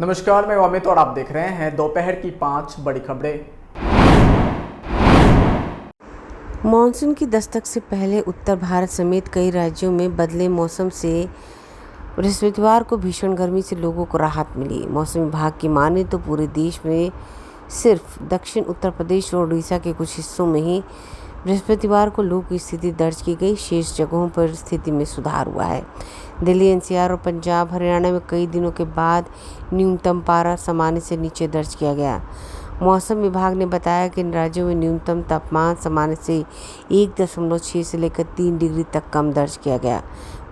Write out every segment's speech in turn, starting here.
नमस्कार, मैं अमित और आप देख रहे हैं दोपहर की 5 बड़ी खबरें। मानसून की दस्तक से पहले उत्तर भारत समेत कई राज्यों में बदले मौसम से बृहस्पतिवार को भीषण गर्मी से लोगों को राहत मिली। मौसम विभाग की माने तो पूरे देश में सिर्फ दक्षिण उत्तर प्रदेश और उड़ीसा के कुछ हिस्सों में ही बृहस्पतिवार को लू की स्थिति दर्ज की गई। शेष जगहों पर स्थिति में सुधार हुआ है। दिल्ली, एनसीआर और पंजाब, हरियाणा में कई दिनों के बाद न्यूनतम पारा सामान्य से नीचे दर्ज किया गया। मौसम विभाग ने बताया कि इन राज्यों में न्यूनतम तापमान सामान्य से 1.6 से लेकर 3 डिग्री तक कम दर्ज किया गया।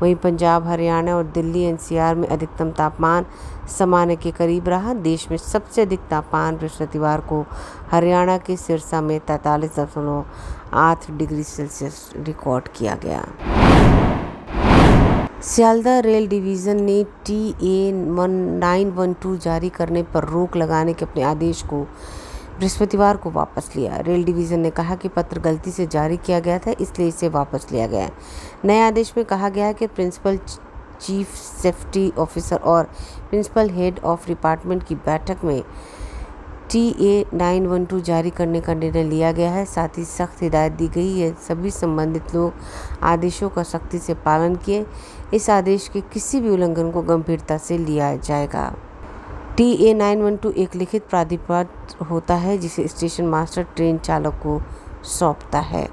वहीं पंजाब, हरियाणा और दिल्ली, एनसीआर में अधिकतम तापमान सामान्य के करीब रहा। देश में सबसे अधिक तापमान बृहस्पतिवार को हरियाणा के सिरसा में 43.8 डिग्री सेल्सियस रिकॉर्ड किया गया। सियालदह रेल डिवीज़न ने TA 912 जारी करने पर रोक लगाने के अपने आदेश को बृहस्पतिवार को वापस लिया। रेल डिवीज़न ने कहा कि पत्र गलती से जारी किया गया था, इसलिए इसे वापस लिया गया। नए आदेश में कहा गया है कि प्रिंसिपल चीफ सेफ्टी ऑफिसर और प्रिंसिपल हेड ऑफ डिपार्टमेंट की बैठक में TA 912 जारी करने का निर्णय लिया गया है। साथ ही सख्त हिदायत दी गई है सभी संबंधित लोग आदेशों का सख्ती से पालन किए। इस आदेश के किसी भी उल्लंघन को गंभीरता से लिया जाएगा। TA 912 एक लिखित प्राधिपत्र होता है जिसे स्टेशन मास्टर ट्रेन चालक को सौंपता है।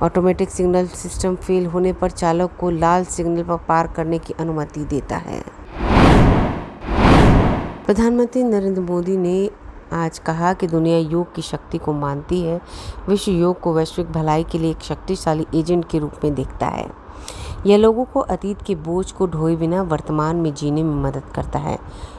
ऑटोमेटिक सिग्नल सिस्टम फेल होने पर चालक को लाल सिग्नल पर पार करने की अनुमति देता है। प्रधानमंत्री नरेंद्र मोदी ने आज कहा कि दुनिया योग की शक्ति को मानती है। विश्व योग को वैश्विक भलाई के लिए एक शक्तिशाली एजेंट के रूप में देखता है। यह लोगों को अतीत के बोझ को ढोए बिना वर्तमान में जीने में मदद करता है।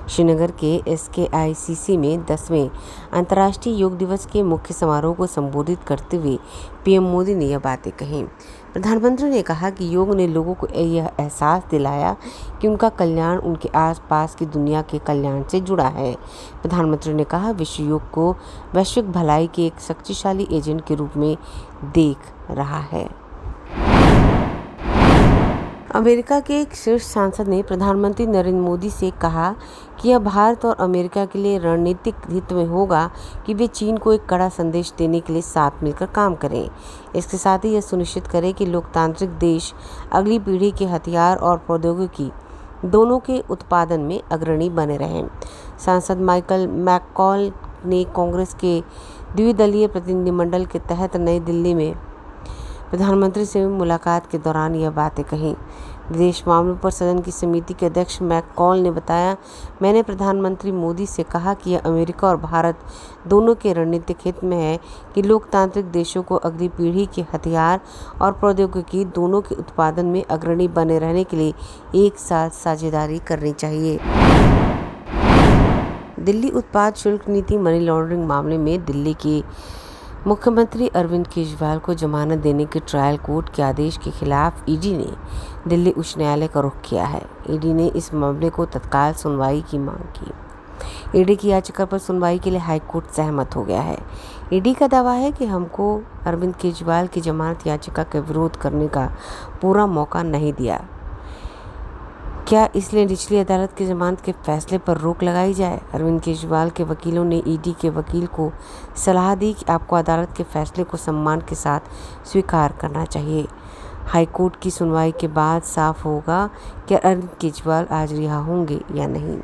श्रीनगर के SKICC में 10वें अंतर्राष्ट्रीय योग दिवस के मुख्य समारोह को संबोधित करते हुए PM मोदी ने यह बातें कहीं। प्रधानमंत्री ने कहा कि योग ने लोगों को यह एहसास दिलाया कि उनका कल्याण उनके आसपास की दुनिया के कल्याण से जुड़ा है। प्रधानमंत्री ने कहा, विश्व योग को वैश्विक भलाई के एक शक्तिशाली एजेंट के रूप में देख रहा है। अमेरिका के एक शीर्ष सांसद ने प्रधानमंत्री नरेंद्र मोदी से कहा कि यह भारत और अमेरिका के लिए रणनीतिक हित में होगा कि वे चीन को एक कड़ा संदेश देने के लिए साथ मिलकर काम करें। इसके साथ ही यह सुनिश्चित करें कि लोकतांत्रिक देश अगली पीढ़ी के हथियार और प्रौद्योगिकी दोनों के उत्पादन में अग्रणी बने रहें। सांसद माइकल मैककॉल ने कांग्रेस के द्विदलीय प्रतिनिधिमंडल के तहत नई दिल्ली में प्रधानमंत्री से मुलाकात के दौरान यह बातें कहीं। विदेश मामलों पर सदन की समिति के अध्यक्ष मैककॉल ने बताया, मैंने प्रधानमंत्री मोदी से कहा कि यह अमेरिका और भारत दोनों के रणनीतिक हित में है कि लोकतांत्रिक देशों को अगली पीढ़ी के हथियार और प्रौद्योगिकी दोनों के उत्पादन में अग्रणी बने रहने के लिए एक साथ साझेदारी करनी चाहिए। दिल्ली उत्पाद शुल्क नीति मनी लॉन्ड्रिंग मामले में दिल्ली के मुख्यमंत्री अरविंद केजरीवाल को जमानत देने के ट्रायल कोर्ट के आदेश के खिलाफ ED ने दिल्ली उच्च न्यायालय का रुख किया है। ED ने इस मामले को तत्काल सुनवाई की मांग की। ED की याचिका पर सुनवाई के लिए हाईकोर्ट सहमत हो गया है। ED का दावा है कि हमको अरविंद केजरीवाल की जमानत याचिका का विरोध करने का पूरा मौका नहीं दिया। क्या इसलिए निचली अदालत की जमानत के फैसले पर रोक लगाई जाए? अरविंद केजरीवाल के वकीलों ने ED के वकील को सलाह दी कि आपको अदालत के फैसले को सम्मान के साथ स्वीकार करना चाहिए। हाईकोर्ट की सुनवाई के बाद साफ होगा कि अरविंद केजरीवाल आज रिहा होंगे या नहीं।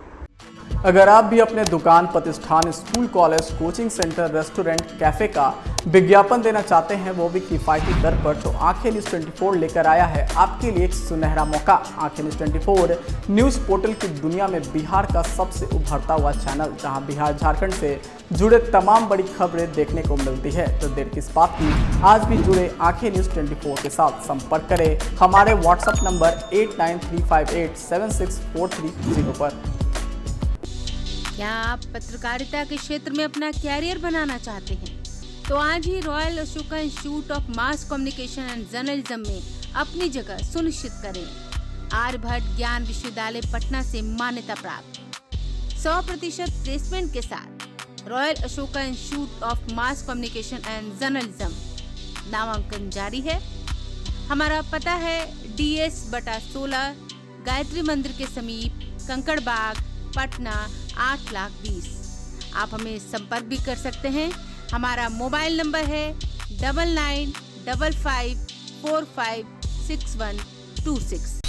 अगर आप भी अपने दुकान, प्रतिष्ठान, school, college, coaching centre, restaurant, cafe का विज्ञापन देना चाहते हैं, वो भी किफायती दर पर, तो आंखें न्यूज़ 24 लेकर आया है आपके लिए एक सुनहरा मौका। आंखें न्यूज़ 24 न्यूज़ पोर्टल की दुनिया में बिहार का सबसे उभरता हुआ चैनल, जहां बिहार झारखंड से जुड़े तमाम बड़ी खबरें देखने को मिलती है। तो देर किस बात की, आज भी जुड़े आंखें न्यूज़ 24 के साथ। संपर्क करें हमारे व्हाट्सएप नंबर 8935876430 पर। क्या आप पत्रकारिता के क्षेत्र में अपना कैरियर बनाना चाहते हैं? तो आज ही Royal Ashoka Institute of Mass Communication and Journalism में अपनी जगह सुनिश्चित करें। आर्यभट्ट ज्ञान विश्वविद्यालय पटना से मान्यता प्राप्त 100% प्लेसमेंट के साथ royal Ashoka Institute of Mass Communication and journalism नामांकन जारी है। हमारा पता है DS/16 गायत्री मंदिर के समीप, कंकड़बाग, पटना 8,20,000। आप हमें संपर्क भी कर सकते हैं। हमारा मोबाइल नंबर है 9955456126।